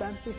35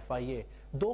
FIA 2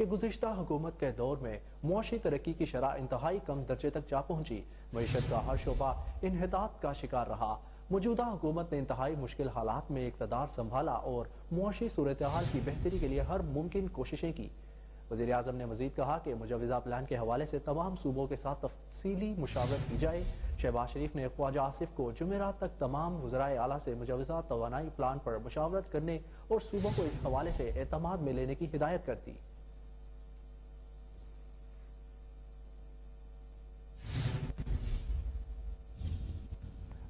کہ گزشتہ حکومت کے دور میں معاشی ترقی کی شرح انتہائی کم درجے تک جا پہنچی، معیشت کا ہر شعبہ انحطاط کا شکار رہا۔ موجودہ حکومت نے انتہائی مشکل حالات میں اقتدار سنبھالا اور معاشی صورتحال کی بہتری کے لیے ہر ممکن کوششیں کی۔ وزیر اعظم نے مزید کہا کہ مجوزہ پلان کے حوالے سے تمام صوبوں کے ساتھ تفصیلی مشاورت کی جائے۔ شہباز شریف نے خواجہ آصف کو جمعرات تک تمام وزرائے اعلیٰ سے مجوزہ توانائی پلان پر مشاورت کرنے اور صوبوں کو اس حوالے سے اعتماد میں لینے کی ہدایت کر دی۔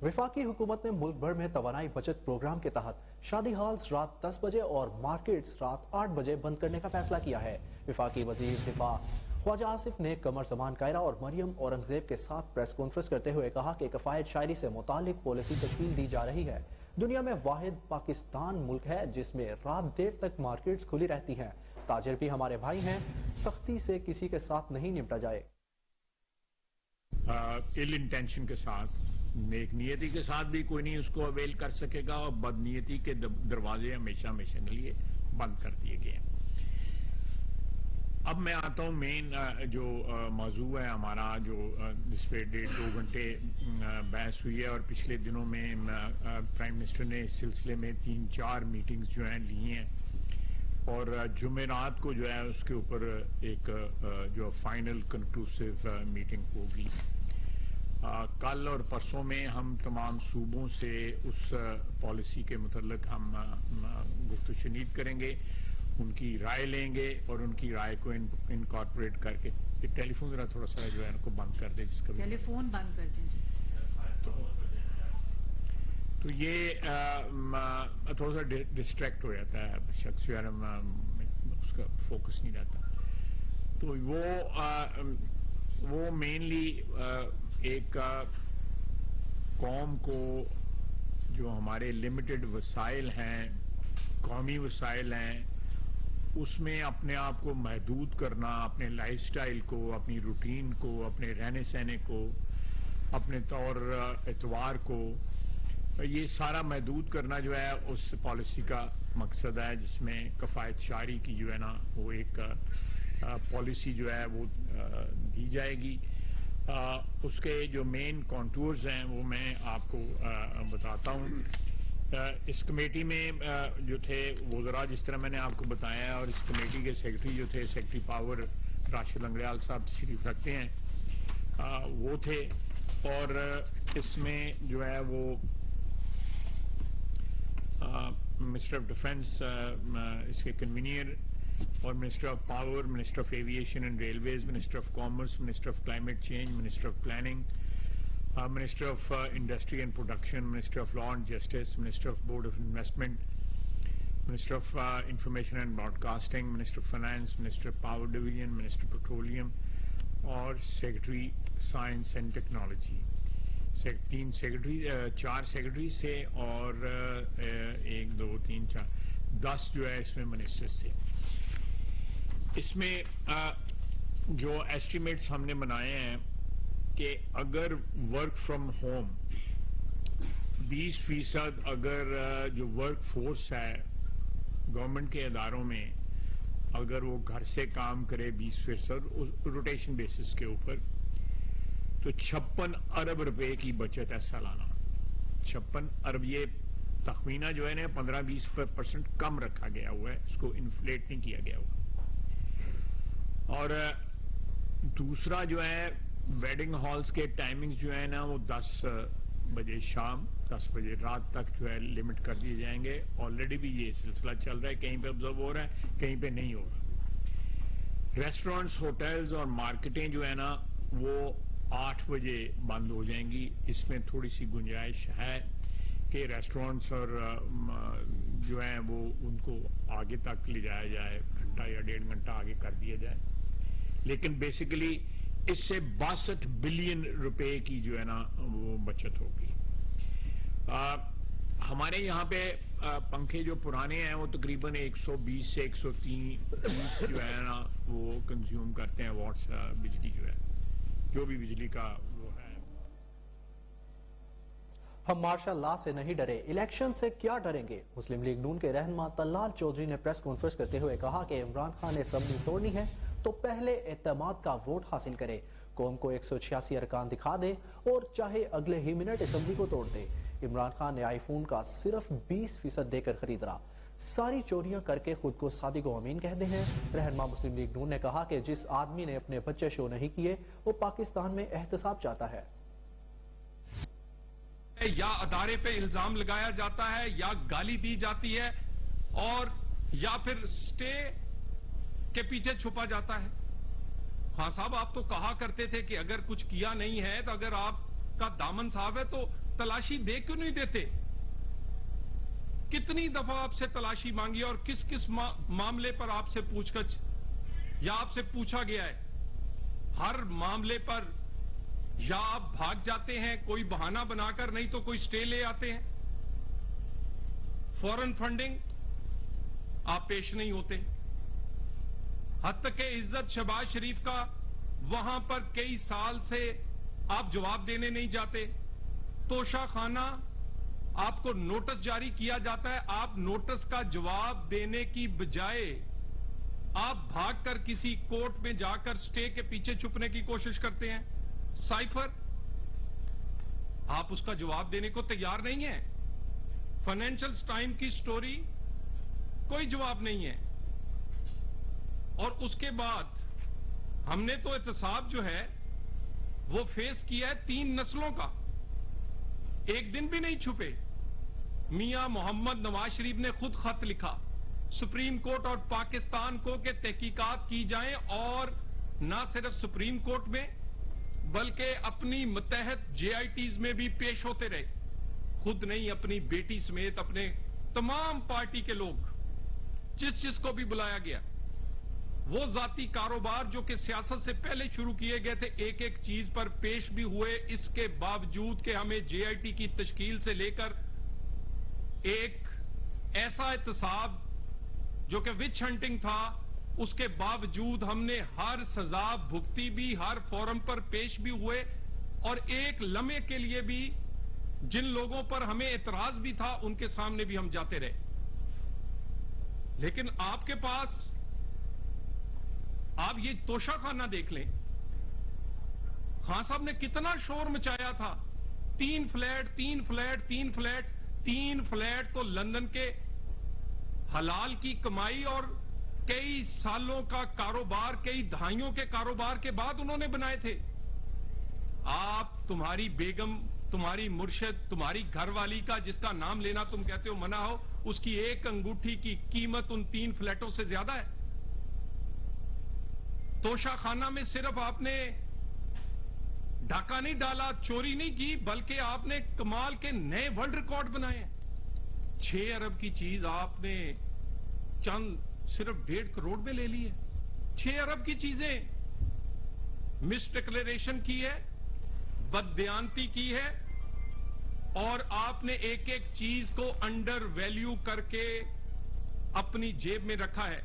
وفاقی حکومت نے ملک بھر میں توانائی بچت پروگرام کے تحت شادی ہالز رات 10 بجے اور مارکیٹس رات 8 بجے بند کرنے کا فیصلہ کیا ہے۔ وفاقی وزیر دفاع خواجہ آصف نے قمر زمان کائرہ اور مریم اورنگزیب کے ساتھ پریس کانفرنس کرتے ہوئے کہا کہ کفایت شاعری سے متعلق پالیسی تشکیل دی جا رہی ہے۔ دنیا میں واحد پاکستان ملک ہے جس میں رات دیر تک مارکیٹس کھلی رہتی ہیں۔ تاجر بھی ہمارے بھائی ہیں، سختی سے کسی کے ساتھ نہیں نمٹا جائے۔ ill intention کے ساتھ، نیک نیتی کے ساتھ بھی کوئی نہیں اس کو اویل کر سکے گا، اور بد نیتی کے دروازے ہمیشہ ہمیشہ کے لیے بند کر دیے گئے ہیں۔ اب میں آتا ہوں مین جو موضوع ہے ہمارا، جو جس پہ 1.5-2 گھنٹے بحث ہوئی ہے، اور پچھلے دنوں میں پرائم منسٹر نے اس سلسلے میں 3-4 میٹنگز جو ہیں لی ہیں، اور جمعرات کو جو ہے اس کے اوپر ایک جو فائنل کنکلوسیو میٹنگ ہوگی۔ کل اور پرسوں میں ہم تمام صوبوں سے اس پالیسی کے متعلق ہم گفت و شنید کریں گے، ان کی رائے لیں گے، اور ان کی رائے کو انکارپوریٹ کر کے ٹیلی فون ذرا تھوڑا سا جو ہے ان کو بند کر دیں، جس کا ٹیلی فون بند کر دیں۔ تو یہ تھوڑا سا ڈسٹریکٹ ہو جاتا ہے شخص، جو ہے اس کا فوکس نہیں رہتا۔ تو وہ مینلی ایک قوم کو جو ہمارے لمیٹڈ وسائل ہیں، قومی وسائل ہیں، اس میں اپنے آپ کو محدود کرنا، اپنے لائف سٹائل کو، اپنی روٹین کو، اپنے رہنے سہنے کو، اپنے طور اتوار کو، یہ سارا محدود کرنا جو ہے اس پالیسی کا مقصد ہے، جس میں کفایت شعاری کی جو ہے نا وہ ایک پالیسی جو ہے وہ دی جائے گی۔ اس کے جو مین کانٹورز ہیں وہ میں آپ کو بتاتا ہوں۔ اس کمیٹی میں جو تھے وزراء، جس طرح میں نے آپ کو بتایا، اور اس کمیٹی کے سیکرٹری جو تھے، سیکرٹری پاور راشد لنگڑیال صاحب تشریف رکھتے ہیں، وہ تھے، اور اس میں جو ہے وہ منسٹر آف ڈیفنس اس کے کنوینئر، اور minister of power, minister of aviation and railways, minister of commerce, minister of climate change, minister of planning, minister of industry and production, minister of law and justice, minister of board of investment, minister of information and broadcasting, minister of finance, minister of power division, minister petroleum, اور secretary science and technology. 4 secretaries تھے، اور 1 2 3 4 10 جو ہے اس میں ministers تھے۔ اس میں جو estimates ہم نے بنائے ہیں کہ اگر ورک فرام ہوم 20% اگر جو ورک فورس ہے گورنمنٹ کے اداروں میں، اگر وہ گھر سے کام کرے 20% روٹیشن بیسس کے اوپر، تو 56 ارب روپے کی بچت ہے سالانہ۔ 56 ارب، یہ تخمینہ جو ہے نا 15-20% کم رکھا گیا ہوا ہے، اس کو انفلیٹ نہیں کیا گیا ہوا۔ اور دوسرا جو ہے ویڈنگ ہالز کے ٹائمنگ جو ہے نا وہ 10 بجے شام 10 بجے رات تک جو ہے لمٹ کر دیے جائیں گے۔ آلریڈی بھی یہ سلسلہ چل رہا ہے، کہیں پہ آبزرو ہو رہا ہے، کہیں پہ نہیں ہو رہا۔ ریسٹورینٹس، ہوٹلز اور مارکیٹیں جو ہے نا وہ 8 بجے بند ہو جائیں گی۔ اس میں تھوڑی سی گنجائش ہے کہ ریسٹورینٹس اور جو ہیں وہ ان کو آگے تک لے جایا جائے، گھنٹہ یا 1.5 گھنٹہ آگے کر دیا جائے، لیکن بیسیکلی اس سے 62 بلین روپے کی جو ہے نا وہ بچت ہوگی۔ ہمارے یہاں پہ پنکھے جو پرانے ہیں وہ تقریباً 120 سے 130 جو ہے نا وہ کنزیوم کرتے ہیں واٹس بجلی، جو ہے جو بھی بجلی کا وہ ہے۔ ہم مارشل لا سے نہیں ڈرے، الیکشن سے کیا ڈریں گے؟ مسلم لیگ نون کے رہنما طلال چودھری نے پریس کانفرنس کرتے ہوئے کہا کہ عمران خان نے اسمبلی توڑنی ہے تو پہلے اعتماد کا ووٹ حاصل کرے، قوم کو 186 ارکان دکھا دے اور چاہے اگلے ہی منٹ اسمبلی کو توڑ دے۔ عمران خان نے آئی فون کا صرف 20% دے کر خرید رہا، ساری چوریاں کر کے خود کو صادق و امین کہتے ہیں۔ رہنما مسلم لیگ نون نے کہا کہ جس آدمی نے اپنے بچے شو نہیں کیے وہ پاکستان میں احتساب چاہتا ہے۔ یا ادارے پہ الزام لگایا جاتا ہے یا گالی دی جاتی ہے اور یا پھر سٹے کے پیچھے چھپا جاتا ہے۔ ہاں صاحب، آپ تو کہا کرتے تھے کہ اگر کچھ کیا نہیں ہے تو اگر آپ کا دامن صاف ہے تو تلاشی دے کیوں نہیں دیتے؟ کتنی دفعہ آپ سے تلاشی مانگی اور کس کس معاملے پر آپ سے پوچھ گچھ یا آپ سے پوچھا گیا ہے؟ ہر معاملے پر یا آپ بھاگ جاتے ہیں کوئی بہانہ بنا کر، نہیں تو کوئی سٹے لے آتے ہیں۔ فورن فنڈنگ آپ پیش نہیں ہوتے، حتی کہ عزت شہباز شریف کا وہاں پر کئی سال سے آپ جواب دینے نہیں جاتے۔ توشہ خانہ آپ کو نوٹس جاری کیا جاتا ہے، آپ نوٹس کا جواب دینے کی بجائے آپ بھاگ کر کسی کورٹ میں جا کر سٹے کے پیچھے چھپنے کی کوشش کرتے ہیں۔ سائفر آپ اس کا جواب دینے کو تیار نہیں ہیں۔ فائنینشل ٹائم کی سٹوری کوئی جواب نہیں ہے۔ اور اس کے بعد ہم نے تو احتساب جو ہے وہ فیس کیا ہے 3 نسلوں کا، ایک دن بھی نہیں چھپے۔ میاں محمد نواز شریف نے خود خط لکھا سپریم کورٹ اور پاکستان کو کہ تحقیقات کی جائیں، اور نہ صرف سپریم کورٹ میں بلکہ اپنی متحد جے آئی ٹیز میں بھی پیش ہوتے رہے۔ خود نہیں، اپنی بیٹی سمیت اپنے تمام پارٹی کے لوگ، جس کو بھی بلایا گیا۔ وہ ذاتی کاروبار جو کہ سیاست سے پہلے شروع کیے گئے تھے، ایک ایک چیز پر پیش بھی ہوئے، اس کے باوجود کہ ہمیں جے آئی ٹی کی تشکیل سے لے کر ایک ایسا احتساب جو کہ وچ ہنٹنگ تھا، اس کے باوجود ہم نے ہر سزا بھگتی بھی، ہر فورم پر پیش بھی ہوئے، اور ایک لمحے کے لیے بھی جن لوگوں پر ہمیں اعتراض بھی تھا ان کے سامنے بھی ہم جاتے رہے۔ لیکن آپ کے پاس آپ یہ توشہ خانہ دیکھ لیں، خان صاحب نے کتنا شور مچایا تھا، 3 فلیٹ تو لندن کے حلال کی کمائی اور کئی سالوں کا کاروبار، کئی دہائیوں کے کاروبار کے بعد انہوں نے بنائے تھے۔ آپ، تمہاری بیگم، تمہاری مرشد، تمہاری گھر والی کا جس کا نام لینا تم کہتے ہو منع ہو، اس کی ایک انگوٹھی کی قیمت ان 3 فلیٹوں سے زیادہ ہے۔ توشہ خانہ میں صرف آپ نے ڈھاکہ نہیں ڈالا، چوری نہیں کی، بلکہ آپ نے کمال کے نئے ورلڈ ریکارڈ بنائے ہیں۔ 6 ارب کی چیز آپ نے صرف 1.5 کروڑ میں لے لی ہے۔ 6 ارب کی چیزیں مس ڈکلیریشن کی ہے، بددیانتی کی ہے، اور آپ نے ایک ایک چیز کو انڈر ویلیو کر کے اپنی جیب میں رکھا ہے۔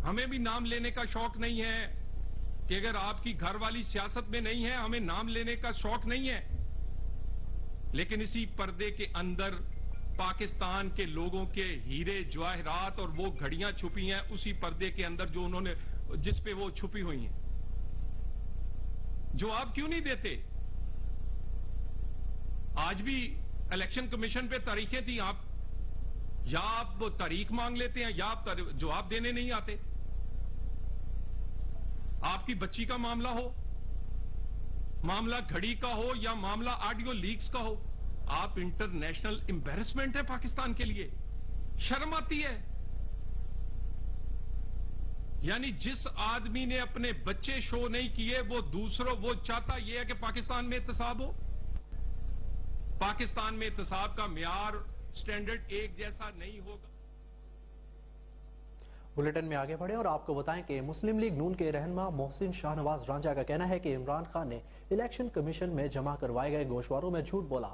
ہمیں بھی نام لینے کا شوق نہیں ہے کہ اگر آپ کی گھر والی سیاست میں نہیں ہے، ہمیں نام لینے کا شوق نہیں ہے، لیکن اسی پردے کے اندر پاکستان کے لوگوں کے ہیرے جواہرات اور وہ گھڑیاں چھپی ہیں، اسی پردے کے اندر جو انہوں نے، جس پہ وہ چھپی ہوئی ہیں۔ جواب کیوں نہیں دیتے؟ آج بھی الیکشن کمیشن پہ تاریخیں تھی، یا آپ تاریخ مانگ لیتے ہیں یا آپ جواب دینے نہیں آتے۔ آپ کی بچی کا معاملہ ہو، معاملہ گھڑی کا ہو، یا معاملہ آڈیو لیکس کا ہو، آپ انٹرنیشنل امبیرسمنٹ ہے پاکستان کے لیے، شرم آتی ہے۔ یعنی جس آدمی نے اپنے بچے شو نہیں کیے، وہ چاہتا یہ ہے کہ پاکستان میں احتساب ہو۔ پاکستان میں احتساب کا معیار، سٹینڈرڈ ایک جیسا نہیں ہوگا۔ بلیٹن میں آگے بڑھیں اور آپ کو بتائیں کہ مسلم لیگ نون کے رہنما محسن شاہ نواز رانجھا کا کہنا ہے کہ عمران خان نے الیکشن کمیشن میں جمع کروائے گئے گوشواروں میں جھوٹ بولا۔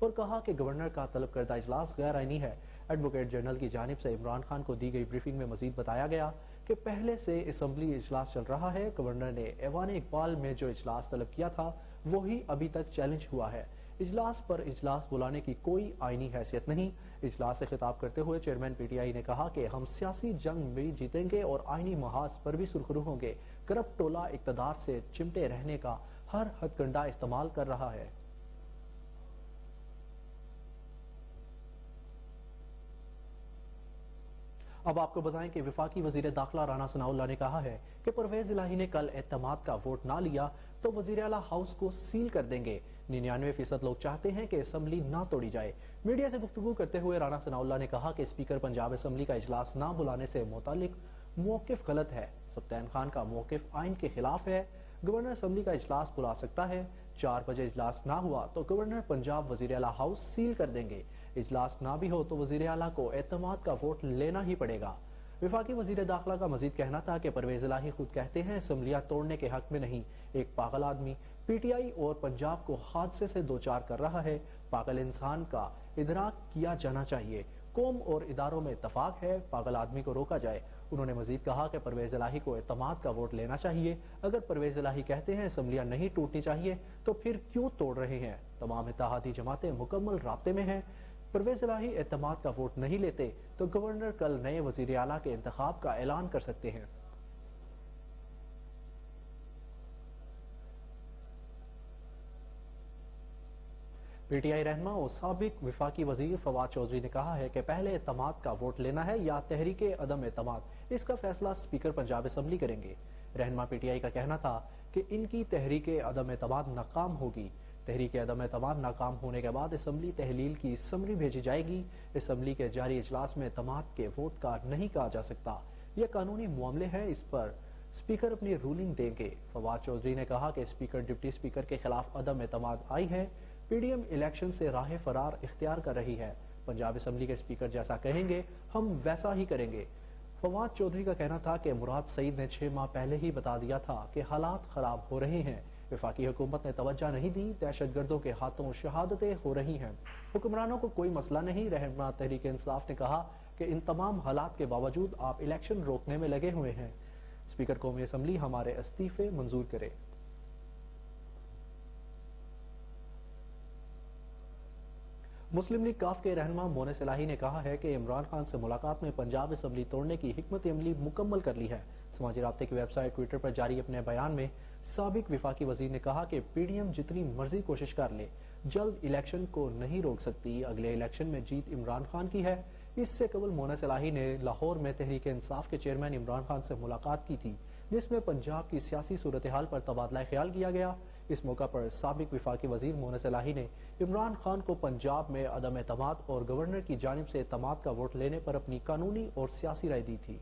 اور کہا کہ گورنر کا طلب کردہ اجلاس غیر آئینی ہے۔ ایڈوکیٹ جنرل کی جانب سے عمران خان کو دی گئی بریفنگ میں مزید بتایا گیا کہ پہلے سے اسمبلی اجلاس چل رہا ہے۔ گورنر نے ایوان اقبال میں جو اجلاس طلب کیا تھا وہی ابھی تک چیلنج ہوا ہے۔ اجلاس پر اجلاس بلانے کی کوئی آئینی حیثیت نہیں۔ اجلاس سے خطاب کرتے ہوئے چیئرمین پی ٹی آئی نے کہا کہ ہم سیاسی جنگ بھی جیتیں گے اور آئینی محاذ پر بھی سرخرو ہوں گے۔ کرپٹ ٹولہ اقتدار سے چمٹے رہنے کا ہر ہتھ کنڈا استعمال کر رہا ہے۔ اب آپ کو بتائیں کہ وفاقی وزیر داخلہ رانا ثناء اللہ نے کہا ہے کہ پرویز الہی نے کل اعتماد کا ووٹ نہ لیا تو وزیر اعلیٰ ہاؤس کو سیل کر دیں گے۔ 99% لوگ چاہتے ہیں کہ اسمبلی نہ توڑی جائے۔ میڈیا سے گفتگو کرتے ہوئے رانا ثناء اللہ نے کہا کہ اسپیکر پنجاب اسمبلی کا اجلاس نہ بلانے سے متعلق موقف غلط ہے۔ سبطین خان کا موقف آئین کے خلاف ہے۔ گورنر اسمبلی کا اجلاس بلا سکتا ہے۔ 4 بجے اجلاس نہ ہوا تو گورنر پنجاب وزیر اعلیٰ ہاؤس سیل کر دیں گے۔ اجلاس نہ بھی ہو تو وزیر اعلیٰ کو اعتماد کا ووٹ لینا ہی پڑے گا۔ وفاقی وزیر داخلہ کا مزید کہنا تھا کہ پرویز الہی خود کہتے ہیں اسمبلیاں توڑنے کے حق میں نہیں۔ ایک پاگل آدمی پی ٹی آئی اور پنجاب کو حادثے سے دوچار کر رہا ہے۔ پاگل انسان کا ادراک کیا جانا چاہیے۔ قوم اور اداروں میں اتفاق ہے، پاگل آدمی کو روکا جائے۔ انہوں نے مزید کہا کہ پرویز الہی کو اعتماد کا ووٹ لینا چاہیے۔ اگر پرویز الہی کہتے ہیں اسمبلیاں نہیں ٹوٹنی چاہیے تو پھر کیوں توڑ رہے ہیں؟ تمام اتحادی جماعتیں مکمل رابطے میں ہیں۔ پرویز الہی اعتماد کا ووٹ نہیں لیتے تو گورنر کل نئے وزیر اعلیٰ کے انتخاب کا اعلان کر سکتے ہیں۔ پی ٹی آئی رہنما اور سابق وفاقی وزیر فواد چودھری نے کہا ہے کہ پہلے اعتماد کا ووٹ لینا ہے یا تحریک عدم اعتماد، اس کا فیصلہ اسپیکر پنجاب اسمبلی کریں گے۔ رہنما پی ٹی آئی کا کہنا تھا کہ ان کی تحریک عدم اعتماد ناکام ہوگی۔ تحریک عدم اعتماد ناکام ہونے کے بعد اسمبلی تحلیل کی سمری بھیجی جائے گی۔ اسمبلی کے جاری اجلاس میں اعتماد کے ووٹ کا نہیں کہا جا سکتا۔ یہ قانونی معاملے ہیں، اس پر اسپیکر اپنی رولنگ دیں گے۔ فواد چودھری نے کہا کہ اسپیکر ڈپٹی اسپیکر کے خلاف عدم اعتماد آئی ہے۔ پی ڈی ایم الیکشن سے راہ فرار اختیار کر رہی ہے۔ پنجاب اسمبلی کے اسپیکر جیسا کہیں گے ہم ویسا ہی کریں گے۔ فواد چودھری کا کہنا تھا کہ مراد سعید نے 6 ماہ پہلے ہی بتا دیا تھا کہ حالات خراب ہو رہے ہیں۔ وفاقی حکومت نے توجہ نہیں دی، دہشت گردوں کے ہاتھوں شہادتیں ہو رہی ہیں۔ حکمرانوں کو کوئی مسئلہ نہیں۔ رہنما تحریک انصاف نے کہا کہ ان تمام حالات کے باوجود آپ الیکشن روکنے میں لگے ہوئے ہیں۔ اسپیکر قومی اسمبلی ہمارے استعفے منظور کرے۔ مسلم لیگ کاف کے رہنما مونس الہی نے کہا ہے کہ عمران خان سے ملاقات میں پنجاب اسمبلی توڑنے کی حکمت عملی مکمل کر لی ہے۔ سماجی رابطے کی ویب سائٹ ٹویٹر پر جاری اپنے بیان میں سابق وفاقی وزیر نے کہا کہ پی ڈی ایم جتنی مرضی کوشش کر لے جلد الیکشن کو نہیں روک سکتی۔ اگلے الیکشن میں جیت عمران خان کی ہے۔ اس سے قبل مونس الہی نے لاہور میں تحریک انصاف کے چیئرمین عمران خان سے ملاقات کی تھی، جس میں پنجاب کی سیاسی صورتحال پر تبادلہ خیال کیا گیا۔ اس موقع پر سابق وفاقی وزیر مونس الہی نے عمران خان کو پنجاب میں عدم اعتماد اور گورنر کی جانب سے اعتماد کا ووٹ لینے پر اپنی قانونی اور سیاسی رائے دی تھی۔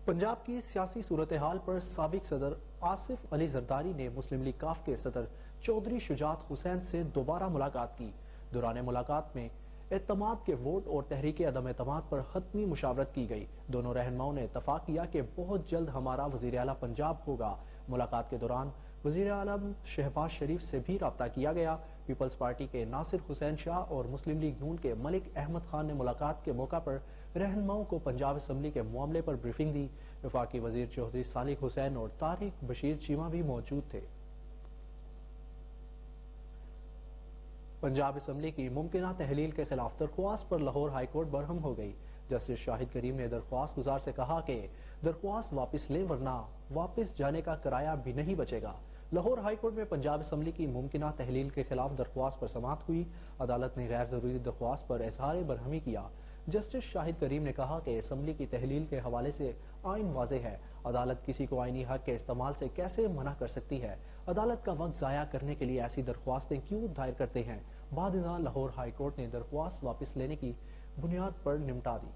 پنجاب کی سیاسی صورتحال پر سابق صدر آصف علی زرداری نے مسلم لیگ کاف کے صدر چودھری شجاعت حسین سے دوبارہ ملاقات کی۔ دوران ملاقات میں اعتماد کے ووٹ اور تحریک عدم اعتماد پر حتمی مشاورت کی گئی۔ دونوں رہنماؤں نے اتفاق کیا کہ بہت جلد ہمارا وزیر اعلیٰ پنجاب ہوگا۔ ملاقات کے دوران وزیر اعلیٰ شہباز شریف سے بھی رابطہ کیا گیا۔ پیپلز پارٹی کے ناصر حسین شاہ اور مسلم لیگ نون کے ملک احمد خان نے ملاقات کے موقع پر رہنماؤں کو پنجاب اسمبلی کے معاملے پر بریفنگ دی۔ وفاقی وزیر چودھری صالح حسین اور طارق بشیر چیمہ بھی موجود تھے۔ پنجاب اسمبلی کی ممکنہ تحلیل کے خلاف درخواست پر لاہور ہائی کورٹ برہم ہو گئی۔ جسٹس شاہد کریم نے درخواست گزار سے کہا کہ درخواست واپس لیں ورنہ واپس جانے کا کرایہ بھی نہیں بچے گا۔ لاہور ہائی کورٹ میں پنجاب اسمبلی کی ممکنہ تحلیل کے خلاف درخواست پر سماعت ہوئی۔ عدالت نے غیر ضروری درخواست پر اظہار برہمی کیا۔ جسٹس شاہد کریم نے کہا کہ اسمبلی کی تحلیل کے حوالے سے آئین واضح ہے۔ عدالت کسی کو آئینی حق کے استعمال سے کیسے منع کر سکتی ہے؟ عدالت کا وقت ضائع کرنے کے لیے ایسی درخواستیں کیوں دائر کرتے ہیں؟ بعد ازاں لاہور ہائی کورٹ نے درخواست واپس لینے کی بنیاد پر نمٹا دی۔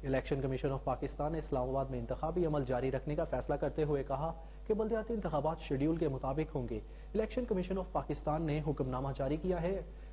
الیکشن کمیشن آف پاکستان نے اسلام آباد میں انتخابی عمل جاری رکھنے کا فیصلہ کرتے ہوئے کہا کہ بلدیاتی انتخابات شیڈیول کے مطابق ہوں گے۔ الیکشن کمیشن آف پاکستان نے حکم نامہ جاری کیا ہے۔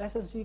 SSG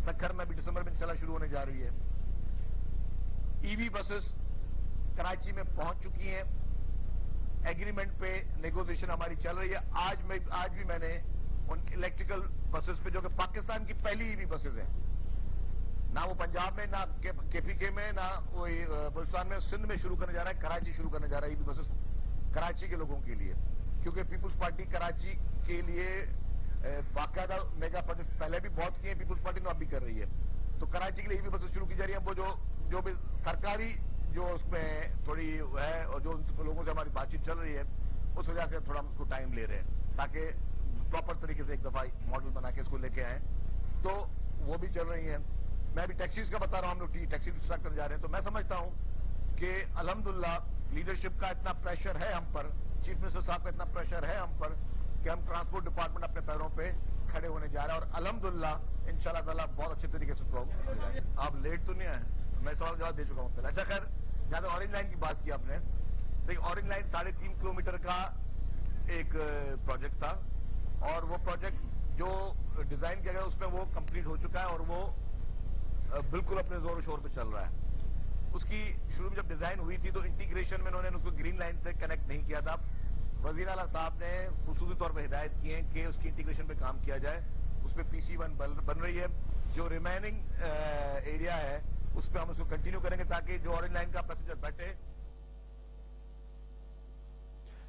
سکھر میں بھی دسمبر میں انشاءاللہ شروع ہونے جا رہی ہے. ای وی بسز کراچی میں پہنچ چکی ہیں. ایگریمنٹ پہ نیگوزیشن ہماری چل رہی ہے. آج بھی میں نے ان الیکٹریکل بسز پہ, جو کہ پاکستان کی پہلی ای وی بسز ہیں, نہ وہ پنجاب میں, نہ کے پی کے میں, نہ وہ بلوچستان میں, سندھ میں شروع کرنے جا رہا ہے. کراچی شروع کرنے جا رہا ہے ای وی بسز کراچی کے لوگوں کے لیے, کیونکہ پیپلز پارٹی کراچی کے لیے باقاعدہ میگا پروجیکٹ پہلے بھی بہت کیے ہیں پیپلز پارٹی نے, اب بھی کر رہی ہے. تو کراچی کے لیے ای وی بسز شروع کی جا رہی ہیں. وہ جو بھی سرکاری جو اس میں تھوڑی ہے, اور جو لوگوں سے ہماری بات چیت چل رہی ہے, اس وجہ سے تھوڑا ہم اس کو ٹائم لے رہے ہیں تاکہ پراپر طریقے سے ایک دفعہ ماڈل بنا کے اس کو لے کے آئیں. تو وہ بھی چل رہی ہیں. میں بھی ٹیکسیز کا بتا رہا ہوں, ہم لوگ ٹیکسی اسٹارٹ کرنے جا رہے ہیں. تو میں سمجھتا ہوں کہ الحمدللہ لیڈرشپ کا اتنا پریشر ہے ہم پر, چیف منسٹر صاحب کا اتنا پریشر ہے ہم پر, کہ ہم ٹرانسپورٹ ڈپارٹمنٹ اپنے پیروں پہ کھڑے ہونے جا رہے ہیں, اور الحمدللہ انشاءاللہ تعالیٰ بہت اچھے طریقے سے اس کو. آپ لیٹ تو نہیں آئے, میں سوال جواب دے چکا ہوں پہلے. اچھا خیر, جہاں تک اورنج لائن کی بات کی آپ نے, دیکھیں اورنج لائن 3.5 کلومیٹر کا ایک پروجیکٹ تھا, اور وہ پروجیکٹ جو ڈیزائن کیا گیا اس میں وہ کمپلیٹ ہو چکا ہے, اور وہ بالکل اپنے زور و شور پہ چل رہا ہے. اس کی شروع میں جب ڈیزائن ہوئی تھی تو انٹیگریشن میں انہوں نے اس کو گرین لائن سے کنیکٹ نہیں کیا تھا. وزیر اعلیٰ صاحب نے خصوصی طور پہ ہدایت کی ہے کہ اس کی انٹیگریشن پہ کام کیا جائے. اس پہ PC1 بن رہی ہے. جو ریمیننگ ایریا ہے اس پہ ہم اس کو کنٹینیو کریں گے تاکہ جو اورنج لائن کا پیسنجر بیٹھے.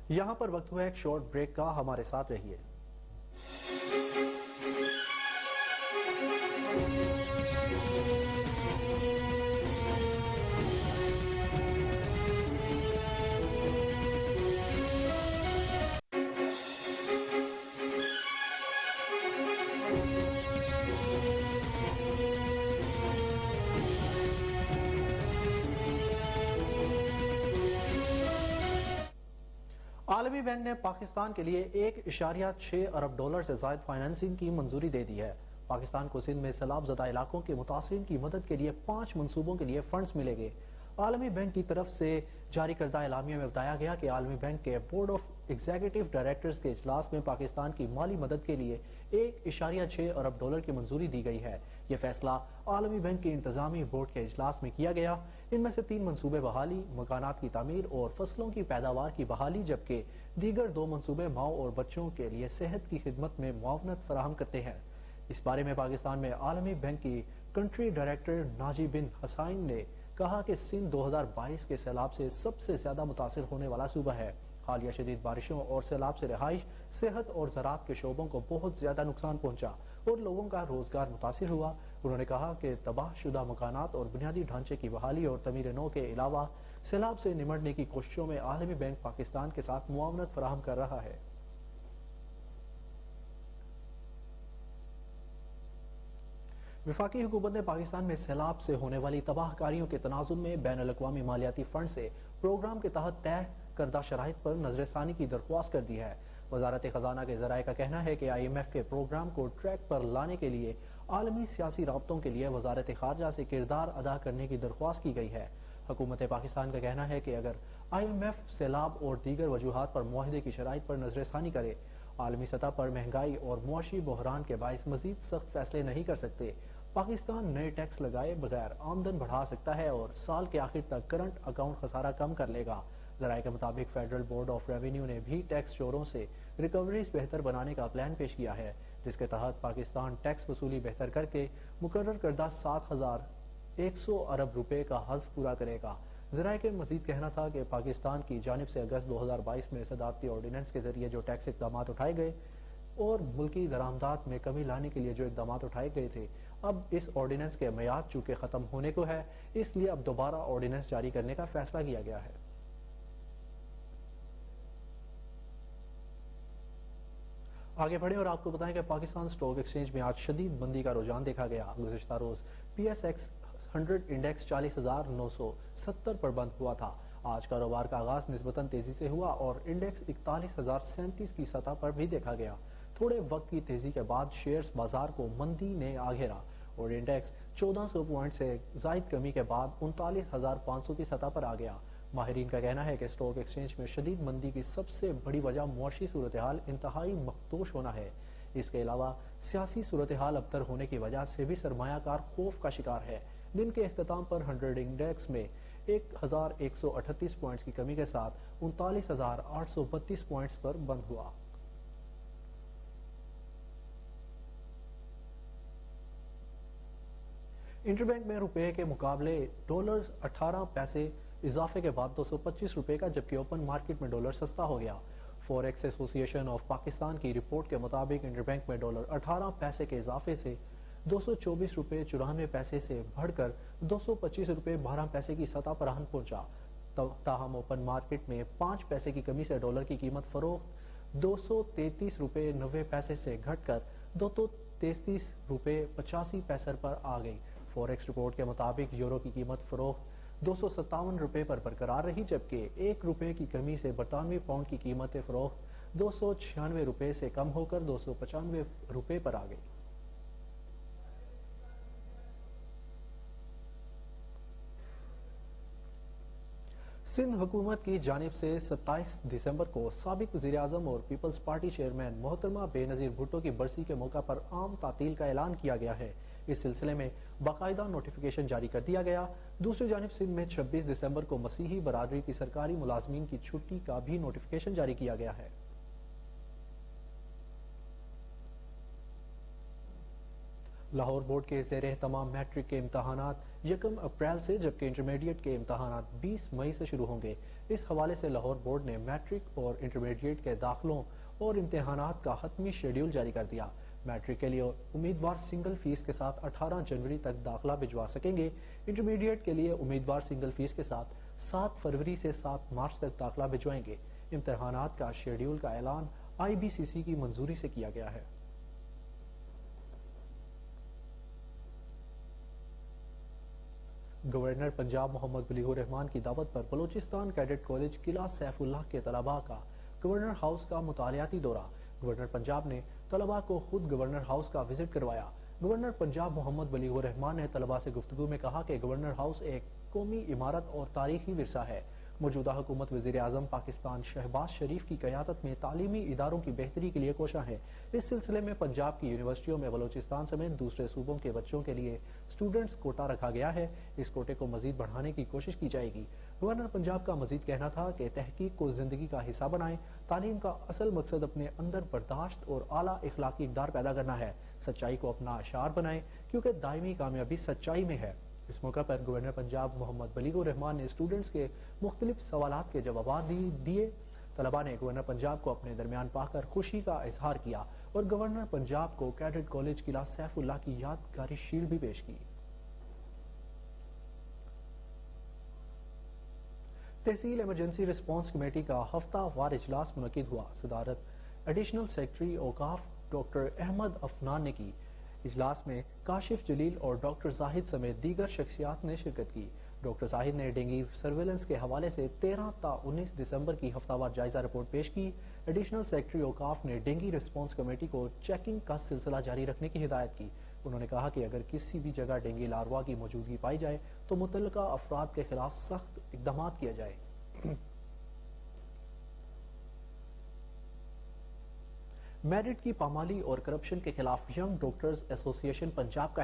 یہاں پر وقت ہوا ایک شارٹ بریک کا, ہمارے ساتھ رہیے. عالمی بینک نے پاکستان کے لیے 1.6 ارب ڈالر سے زائد فائنانسنگ کی منظوری دے دی ہے. پاکستان کو سندھ میں سیلاب زدہ علاقوں کے متاثرین کی مدد کے لیے 5 منصوبوں کے لیے فنڈز ملیں گے. عالمی بینک کی طرف سے جاری کردہ اعلامیہ میں بتایا گیا کہ عالمی بینک کے بورڈ آف ایگزیکٹو ڈائریکٹرز کے اجلاس میں پاکستان کی مالی مدد کے لیے 1.6 ارب ڈالر کی منظوری دی گئی ہے. یہ فیصلہ عالمی بینک کے انتظامی بورڈ کے اجلاس میں کیا گیا. ان میں سے 3 منصوبے بحالی, مکانات کی تعمیر اور فصلوں کی پیداوار کی بحالی, جبکہ دیگر 2 منصوبے ماؤں اور بچوں کے لیے صحت کی خدمت میں معاونت فراہم کرتے ہیں. اس بارے میں پاکستان میں عالمی بینک کی کنٹری ڈائریکٹر ناجی بن حسین نے کہا کہ سندھ 2022 کے سیلاب سے سب سے زیادہ متاثر ہونے والا صوبہ ہے. حالیہ شدید بارشوں اور سیلاب سے رہائش, صحت اور زراعت کے شعبوں کو بہت زیادہ نقصان پہنچا اور لوگوں کا روزگار متاثر ہوا. انہوں نے کہا کہ تباہ شدہ مکانات اور بنیادی ڈھانچے کی بحالی اور تعمیر نو کے علاوہ سیلاب سے نمٹنے کی کوششوں میں عالمی بینک پاکستان کے ساتھ معاونت فراہم کر رہا ہے. وفاقی حکومت نے پاکستان میں سیلاب سے ہونے والی تباہ کاریوں کے تناظر میں بین الاقوامی مالیاتی فنڈ سے پروگرام کے تحت طے کردہ شرائط پر نظر ثانی کی درخواست کر دی ہے. وزارت خزانہ کے ذرائع کا کہنا ہے کہ IMF کے پروگرام کو ٹریک پر لانے کے لیے عالمی سیاسی رابطوں کے لیے وزارت خارجہ سے کردار ادا کرنے کی درخواست کی گئی ہے. حکومت پاکستان کا کہنا ہے کہ اگر IMF سیلاب اور دیگر وجوہات پر معاہدے کی شرائط پر نظر ثانی کرے, عالمی سطح پر مہنگائی اور معاشی بحران کے باعث مزید سخت فیصلے نہیں کر سکتے. پاکستان نئے ٹیکس لگائے بغیر آمدن بڑھا سکتا ہے اور سال کے آخر تک کرنٹ اکاؤنٹ خسارہ کم کر لے گا. ذرائع کے مطابق فیڈرل بورڈ آف ریونیو نے بھی ٹیکس چوروں سے ریکوریز بہتر بنانے کا پلان پیش کیا ہے, جس کے تحت پاکستان ٹیکس وصولی بہتر کر کے مقرر کردہ 7,100 ارب روپے کا ہدف پورا کرے گا. ذرائع کے مزید کہنا تھا کہ پاکستان کی جانب سے اگست 2022 میں صدارتی آرڈیننس کے ذریعے جو ٹیکس اقدامات اٹھائے گئے اور ملکی درآمدات میں کمی لانے کے لیے جو اقدامات اٹھائے گئے تھے, اب اس آرڈیننس کے میعاد چونکہ ختم ہونے کو ہے, اس لیے اب دوبارہ آرڈیننس جاری کرنے کا فیصلہ کیا گیا ہے. آگے بڑھیں اور آپ کو بتائیں کہ پاکستان سٹاک ایکسچینج میں آج شدید مندی کا رجحان دیکھا گیا. گزشتہ روز PSX 100 انڈیکس 40,970 پر بند ہوا تھا. آج کاروبار کا آغاز نسبتاً تیزی سے ہوا اور انڈیکس 41,037 کی سطح پر بھی دیکھا گیا. تھوڑے وقت کی تیزی کے بعد شیئرز بازار کو مندی نے آ گھیرا اور انڈیکس 1400 پوائنٹ سے زائد کمی کے بعد 39,500 کی سطح پر آ گیا. ماہرین کا کہنا ہے کہ سٹاک ایکسچینج میں شدید مندی کی سب سے بڑی وجہ معاشی صورتحال انتہائی مخدوش ہونا ہے. اس کے علاوہ سیاسی صورتحال ابتر ہونے کی وجہ سے بھی سرمایہ کار خوف کا شکار ہے. دن کے اختتام پر 100 انڈیکس میں 1138 پوائنٹس کی کمی کے ساتھ 39,832 پوائنٹس پر بند ہوا. انٹر بینک میں روپے کے مقابلے ڈالر 18 پیسے اضافے کے بعد 225 روپے کا، جبکہ اوپن مارکیٹ میں ڈالر سستا ہو گیا. فوریکس ایسوسی ایشن آف پاکستان کی رپورٹ کے مطابق انٹر بینک میں ڈالر 18 پیسے کے اضافے سے 224 روپے 94 پیسے سے بڑھ کر 225 روپے 12 پیسے کی سطح پر پہنچا. تاہم اوپن مارکیٹ میں 5 پیسے کی کمی سے ڈالر کی قیمت فروخت 233 روپے 90 پیسے سے گھٹ کر 233 روپے 85 پیسے پر آ گئی. فوریکس رپورٹ کے مطابق یورو کی قیمت فروخت 257 روپے پر برقرار رہی، جبکہ 1 روپے کی کمی سے برطانوی پاؤنڈ کی قیمت فروخت 296 روپے سے کم ہو کر 295 روپے پر آ گئی. سندھ حکومت کی جانب سے 27 دسمبر کو سابق وزیر اعظم اور پیپلز پارٹی چیئرمین محترمہ بے نظیر بھٹو کی برسی کے موقع پر عام تعطیل کا اعلان کیا گیا ہے. اس سلسلے میں باقاعدہ نوٹیفیکیشن جاری کر دیا گیا. دوسری جانب سندھ میں 26 دسمبر کو مسیحی برادری کی سرکاری ملازمین کی چھٹی کا بھی نوٹیفیکیشن جاری کیا گیا ہے. لاہور بورڈ کے زیر اہتمام میٹرک کے امتحانات 1 اپریل سے، جبکہ انٹرمیڈیٹ کے امتحانات 20 مئی سے شروع ہوں گے. اس حوالے سے لاہور بورڈ نے میٹرک اور انٹرمیڈیٹ کے داخلوں اور امتحانات کا حتمی شیڈیول جاری کر دیا. میٹرک کے لیے امیدوار سنگل فیس کے ساتھ 18 جنوری تک داخلہ بھجوا سکیں گے. انٹرمیڈیٹ کے لیے امیدوار سنگل فیس کے ساتھ 7 فروری سے 7 مارچ تک داخلہ بھجوائیں گے. امتحانات کا شیڈیول کا اعلان IBCC کی منظوری سے کیا گیا ہے. گورنر پنجاب محمد بلیغ الرحمان کی دعوت پر بلوچستان کیڈٹ کالج قلعہ سیف اللہ کے طلباء کا گورنر ہاؤس کا مطالعاتی دورہ. گورنر پنجاب نے طلباء کو خود گورنر ہاؤس کا وزٹ کروایا. گورنر پنجاب محمد بلیغ الرحمان نے طلباء سے گفتگو میں کہا کہ گورنر ہاؤس ایک قومی عمارت اور تاریخی ورثہ ہے. موجودہ حکومت وزیر اعظم پاکستان شہباز شریف کی قیادت میں تعلیمی اداروں کی بہتری کے لیے کوشاں ہے. اس سلسلے میں پنجاب کی یونیورسٹیوں میں بلوچستان سمیت دوسرے صوبوں کے بچوں کے لیے اسٹوڈنٹس کوٹا رکھا گیا ہے. اس کوٹے کو مزید بڑھانے کی کوشش کی جائے گی. گورنر پنجاب کا مزید کہنا تھا کہ تحقیق کو زندگی کا حصہ بنائیں. تعلیم کا اصل مقصد اپنے اندر برداشت اور اعلیٰ اخلاقی اقدار پیدا کرنا ہے. سچائی کو اپنا شعار بنائیں کیونکہ دائمی کامیابی سچائی میں ہے. اس موقع پر گورنر پنجاب محمد بلیغ الرحمان نے اسٹوڈنٹس کے مختلف سوالات کے جوابات دیے. طلباء نے گورنر پنجاب کو اپنے درمیان پا کر خوشی کا اظہار کیا اور گورنر پنجاب کو کیڈٹ کالج قلعہ سیف اللہ کی یادگاری شیلڈ بھی پیش کی. تحصیل ایمرجنسی رسپانس کمیٹی کا ہفتہ وار اجلاس منعقد ہوا. صدارت ایڈیشنل سیکرٹری اوقاف ڈاکٹر احمد افنان نے کی. اجلاس میں کاشف جلیل اور ڈاکٹر زاہد سمیت دیگر شخصیات نے شرکت کی. ڈاکٹر زاہد نے ڈینگی سرویلنس کے حوالے سے 13 تا 19 دسمبر کی ہفتہ وار جائزہ رپورٹ پیش کی. ایڈیشنل سیکرٹری اوقاف نے ڈینگی رسپانس کمیٹی کو چیکنگ کا سلسلہ جاری رکھنے کی ہدایت کی. انہوں نے کہا کہ اگر کسی بھی جگہ ڈینگی لاروا کی موجودگی پائی جائے تو متعلقہ افراد کے خلاف سخت اقدامات کیا جائے. میرٹ کی پامالی اور کرپشن کے خلاف ینگ ڈاکٹرز ایسوسی ایشن پنجاب کا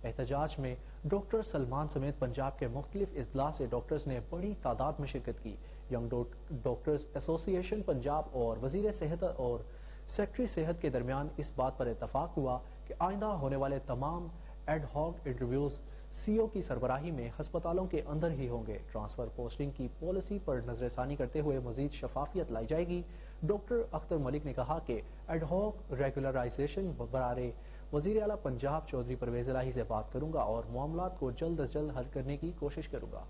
احتجاج میں ڈاکٹر سلمان سمیت پنجاب کے مختلف اضلاع سے ڈاکٹرز نے بڑی تعداد میں شرکت کی. ینگ ڈاکٹرز ایسوسی ایشن پنجاب اور وزیر صحت اور سیکرٹری صحت کے درمیان اس بات پر اتفاق ہوا کہ آئندہ ہونے والے تمام ایڈ ہاک انٹرویوز CO کی سربراہی میں ہسپتالوں کے اندر ہی ہوں گے. ٹرانسفر پوسٹنگ کی پالیسی پر نظر ثانی کرتے ہوئے مزید شفافیت لائی جائے گی. ڈاکٹر اختر ملک نے کہا کہ ایڈ ہاک ریگولرائزیشن برائے وزیر اعلیٰ پنجاب چودھری پرویز الہی سے بات کروں گا اور معاملات کو جلد از جلد حل کرنے کی کوشش کروں گا.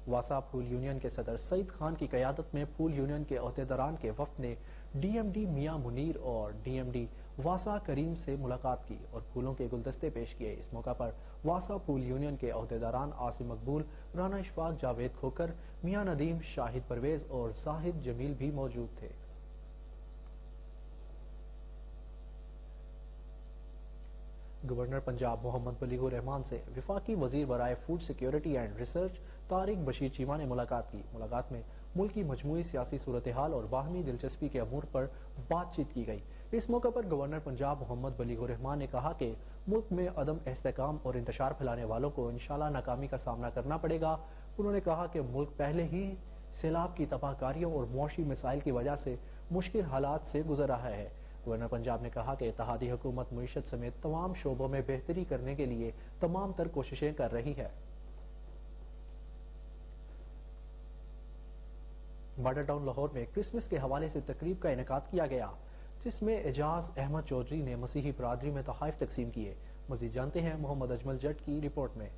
واسا پھول یونین کے صدر سعید خان کی قیادت میں پھول یونین کے عہدیداران کے وفد نے DMD میاں منیر اور DMD واسا کریم سے ملاقات کی اور پھولوں کے گلدستے پیش کیے. اس موقع پر واسا پھول یونین کے عہدیداران عاصم مقبول، رانا اشفاق، جاوید کھوکر، میاں ندیم، شاہد پرویز اور زاہد جمیل بھی موجود تھے. گورنر پنجاب محمد بلیغ الرحمان سے وفاقی وزیر برائے food security and research Tariq Bashir Cheema نے ملاقات کی. ملاقات میں ملک کی مجموعی سیاسی صورتحال اور باہمی دلچسپی کے امور پر بات چیت کی گئی. اس موقع پر گورنر پنجاب محمد بلیغ الرحمان نے کہا کہ ملک میں عدم استحکام اور انتشار پھیلانے والوں کو انشاءاللہ ناکامی کا سامنا کرنا پڑے گا. انہوں نے کہا کہ ملک پہلے ہی سیلاب کی تباہ کاریوں اور معاشی مسائل کی وجہ سے مشکل حالات سے گزر رہا ہے. گورنر پنجاب نے کہا کہ اتحادی حکومت معیشت سمیت تمام شعبوں میں بہتری کرنے کے لیے تمام تر کوششیں کر رہی ہے. بارڈر ٹاؤن لاہور میں کرسمس کے حوالے سے تقریب کا انعقاد کیا گیا جس میں اعجاز احمد چودھری نے مسیحی برادری میں تحائف تقسیم کیے. مزید جانتے ہیں محمد اجمل جٹ کی رپورٹ میں.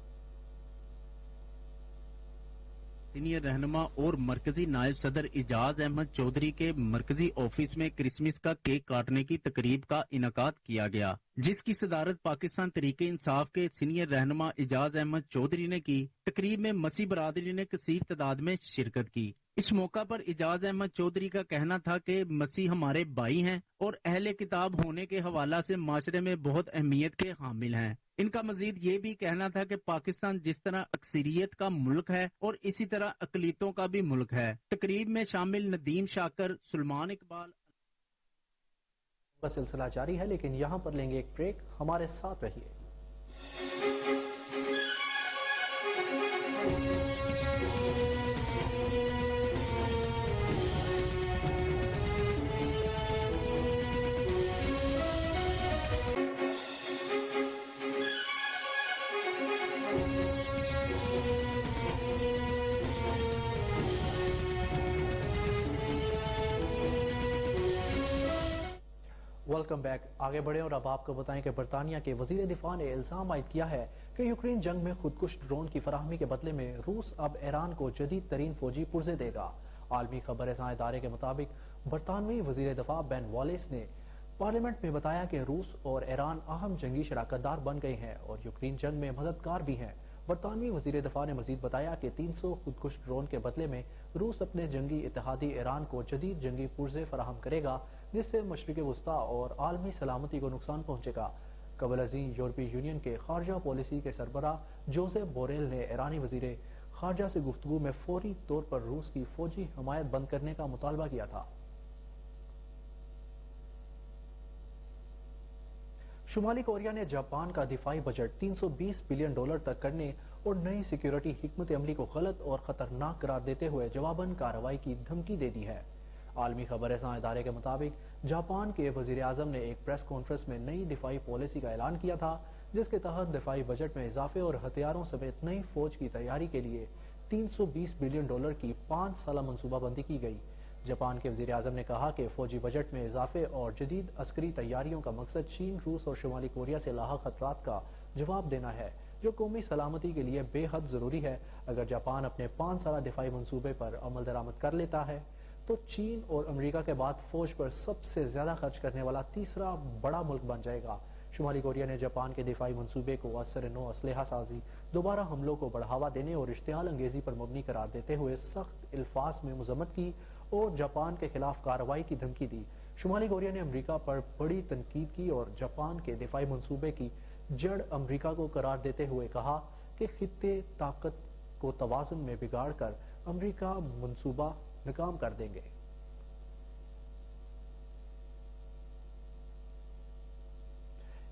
سینئر رہنما اور مرکزی نائب صدر اعجاز احمد چودھری کے مرکزی آفس میں کرسمس کا کیک کاٹنے کی تقریب کا انعقاد کیا گیا جس کی صدارت پاکستان تحریک انصاف کے سینئر رہنما اعجاز احمد چودھری نے کی. تقریب میں مسیح برادری نے کثیر تعداد میں شرکت کی. اس موقع پر اعجاز احمد چودھری کا کہنا تھا کہ مسیح ہمارے بھائی ہیں اور اہل کتاب ہونے کے حوالہ سے معاشرے میں بہت اہمیت کے حامل ہیں. ان کا مزید یہ بھی کہنا تھا کہ پاکستان جس طرح اکثریت کا ملک ہے اور اسی طرح اقلیتوں کا بھی ملک ہے. تقریب میں شامل ندیم شاکر، سلمان اقبال کا سلسلہ جاری ہے لیکن یہاں پر لیں گے ایک بریک. ہمارے ساتھ رہیے. Welcome back. آگے بڑھیں اور اب آپ کو بتائیں کہ برطانیہ کے وزیر دفاع نے الزام عائد کیا ہے کہ یوکرین جنگ میں خودکش ڈرون کی فراہمی کے بدلے میں روس اب ایران کو جدید ترین فوجی پرزے دے گا. عالمی خبر رساں ادارے کے مطابق برطانوی وزیر دفاع بین والیس نے پارلیمنٹ میں بتایا کہ روس اور ایران اہم جنگی شراکت دار بن گئے ہیں اور یوکرین جنگ میں مددگار بھی ہیں. برطانوی وزیر دفاع نے مزید بتایا کہ 300 خودکش ڈرون کے بدلے میں روس اپنے جنگی اتحادی ایران کو جدید جنگی پرزے فراہم کرے گا جس سے مشرق وسطیٰ اور عالمی سلامتی کو نقصان پہنچے گا. قبل ازیں یورپی یونین کے خارجہ پالیسی کے سربراہ جوزیف بوریل نے ایرانی وزیر خارجہ سے گفتگو میں فوری طور پر روس کی فوجی حمایت بند کرنے کا مطالبہ کیا تھا. شمالی کوریا نے جاپان کا دفاعی بجٹ $320 بلین تک کرنے اور نئی سیکیورٹی حکمت عملی کو غلط اور خطرناک قرار دیتے ہوئے جواباً کارروائی کی دھمکی دے دی ہے. عالمی خبر رساں ادارے کے مطابق جاپان کے وزیر اعظم نے ایک پریس کانفرنس میں نئی دفاعی پالیسی کا اعلان کیا تھا جس کے تحت دفاعی بجٹ میں اضافے اور ہتھیاروں سمیت نئی فوج کی تیاری کے لیے $320 بلین کی 5 سالہ منصوبہ بندی کی گئی. جاپان کے وزیر اعظم نے کہا کہ فوجی بجٹ میں اضافے اور جدید عسکری تیاریوں کا مقصد چین، روس اور شمالی کوریا سے لاحق خطرات کا جواب دینا ہے جو قومی سلامتی کے لیے بے حد ضروری ہے. اگر جاپان اپنے 5 سالہ دفاعی منصوبے پر عمل درآمد کر لیتا ہے تو چین اور امریکہ کے بعد فوج پر سب سے زیادہ خرچ کرنے والا تیسرا بڑا ملک بن جائے گا. شمالی کوریا نے جاپان کے دفاعی منصوبے کو اثر نو اسلحہ سازی، دوبارہ حملوں کو بڑھاوا دینے اور اشتعال انگیزی پر مبنی قرار دیتے ہوئے سخت الفاظ میں مذمت کی اور جاپان کے خلاف کارروائی کی دھمکی دی. شمالی کوریا نے امریکہ پر بڑی تنقید کی اور جاپان کے دفاعی منصوبے کی جڑ امریکہ کو قرار دیتے ہوئے کہا کہ خطے طاقت کو توازن میں بگاڑ کر امریکہ منصوبہ ناکام کر دیں گے.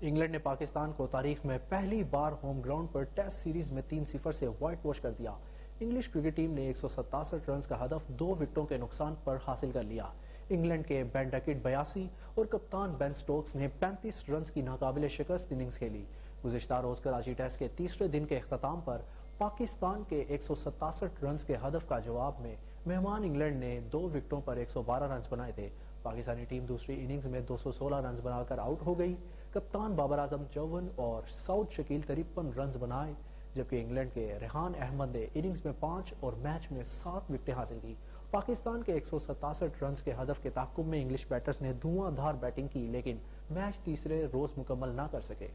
انگلینڈ نے پاکستان کو تاریخ میں پہلی بار ہوم گراؤنڈ پر ٹیسٹ سیریز میں 3-0 سے وائٹ واش کر دیا. انگلش کرکٹ ٹیم نے 167 رنز کا ہدف 2 وکٹوں کے نقصان پر حاصل کر لیا. انگلینڈ کے بین ڈکٹ 82 اور کپتان بین سٹوکس نے 35 رنز کی ناقابل شکست اننگز کھیلی. گزشتہ روز کراچی ٹیسٹ کے تیسرے دن کے اختتام پر پاکستان کے 167 رنز کے ہدف کا جواب میں مہمان انگلینڈ نے 2 وکٹوں پر 112 رنز بنائے تھے. پاکستانی ٹیم دوسری اننگز میں 216 رنز بنا کر آؤٹ ہو گئی. کپتان بابر اعظم 54 اور سعود شکیل 53 رنز بنائے جبکہ انگلینڈ کے ریحان احمد نے اننگز میں 5 اور میچ میں 7 وکٹیں حاصل کی. پاکستان کے 167 رنز کے ہدف کے تعاقب میں انگلش بیٹرز نے دھواں دھار بیٹنگ کی لیکن میچ تیسرے روز مکمل نہ کر سکے.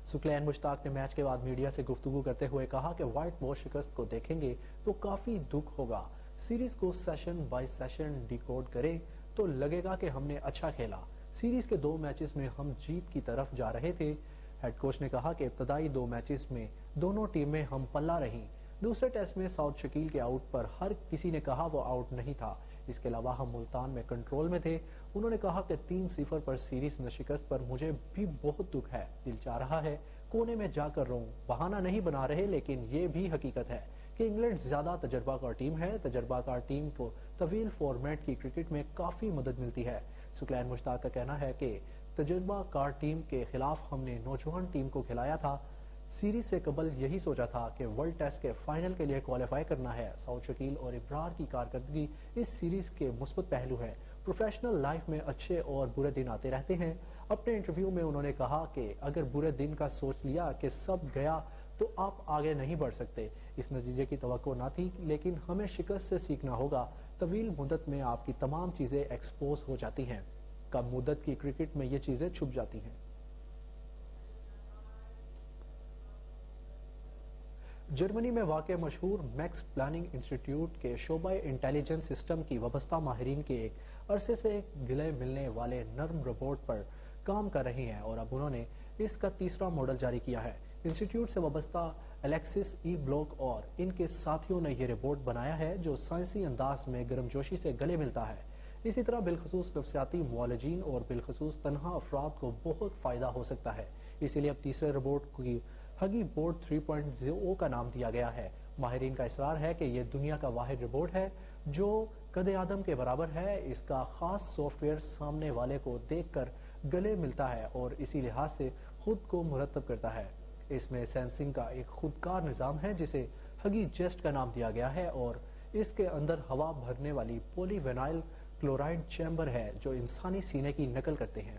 سکلین مشتاق نے میچ کے بعد میڈیا سے گفتگو کرتے ہوئے کہا کہ وائٹ واش شکست کو دیکھیں گے تو کافی دکھ ہوگا. سیریز کو سیشن بائی سیشن ڈیکوڈ کرے تو لگے گا کہ ہم نے اچھا کھیلا. سیریز کے 2 میچز میں ہم جیت کی طرف جا رہے تھے. ہیڈ کوچ نے کہا کہ ابتدائی 2 میچز میں دونوں ٹیمیں ہم پلہ رہیں. دوسرے ٹیسٹ میں سعود شکیل کے آؤٹ پر ہر کسی نے کہا وہ آؤٹ نہیں تھا. اس کے علاوہ ہم ملتان میں کنٹرول میں تھے. انہوں نے کہا کہ 3-0 پر سیریز میں شکست پر مجھے بھی بہت دکھ ہے. دل چاہ رہا ہے کونے میں جا کر رہوں. بہانہ نہیں بنا رہے, لیکن یہ بھی حقیقت ہے کہ انگلینڈ زیادہ تجربہ کار ٹیم ہے. تجربہ کار ٹیم کو طویل فارمیٹ کی کرکٹ میں کافی مدد ملتی ہے. سکلین مشتاق کا کہنا ہے کہ تجربہ کار ٹیم کے خلاف ہم نے نوجوان ٹیم کو کھلایا تھا. سیریز سے قبل یہی سوچا تھا کہ ورلڈ ٹیسٹ کے فائنل کے لیے کوالیفائی کرنا ہے. سعود شکیل اور ابرار کی کارکردگی اس سیریز کے مثبت پہلو ہے. پروفیشنل لائف میں اچھے اور برے دن آتے رہتے ہیں. اپنے انٹرویو میں انہوں نے کہا کہ اگر برے دن کا سوچ لیا کہ سب گیا تو آپ آگے نہیں بڑھ سکتے. اس نتیجے کی توقع نہ تھی, لیکن ہمیں شکست سے سیکھنا ہوگا. طویل مدت میں آپ کی تمام چیزیں ایکسپوز ہو جاتی ہیں. کم مدت کی کرکٹ میں یہ چیزیں چھپ جاتی ہیں. جرمنی میں واقع مشہور میکس پلاننگ انسٹیٹیوٹ کے شعبہ انٹیلیجنس سسٹم کی وابستہ ماہرین کے ایک عرصے سے گلے ملنے والے نرم روبوٹ پر کام کر رہے ہیں, اور اب انہوں نے اس کا 3را ماڈل جاری کیا ہے. انسٹیٹیوٹ سے وابستہ الیکسس ای بلوک اور ان کے ساتھیوں نے یہ روبوٹ بنایا ہے جو سائنسی انداز میں گرمجوشی سے گلے ملتا ہے. اسی طرح بالخصوص نفسیاتی معالجین اور بالخصوص تنہا افراد کو بہت فائدہ ہو سکتا ہے. اسی لیے اب تیسرے روبوٹ کی ہگی بورڈ 3.0 کا نام دیا گیا ہے. ماہرین کا اصرار ہے کہ یہ دنیا کا واحد روبوٹ ہے جو قد آدم کے برابر ہے. اس کا خاص سافٹ ویئر سامنے والے کو دیکھ کر گلے ملتا ہے اور اسی لحاظ سے خود کو مرتب کرتا ہے. اس میں سینسنگ کا ایک خودکار نظام ہے جسے ہگی جیسٹ کا نام دیا گیا ہے, اور اس کے اندر ہوا بھرنے والی پولی وینائل کلورائڈ چیمبر ہے جو انسانی سینے کی نقل کرتے ہیں.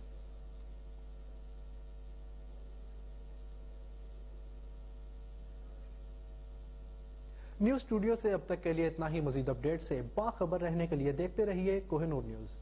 نیوز اسٹوڈیو سے اب تک کے لیے اتنا ہی. مزید اپڈیٹ سے باخبر رہنے کے لیے دیکھتے رہیے کوہ نور نیوز.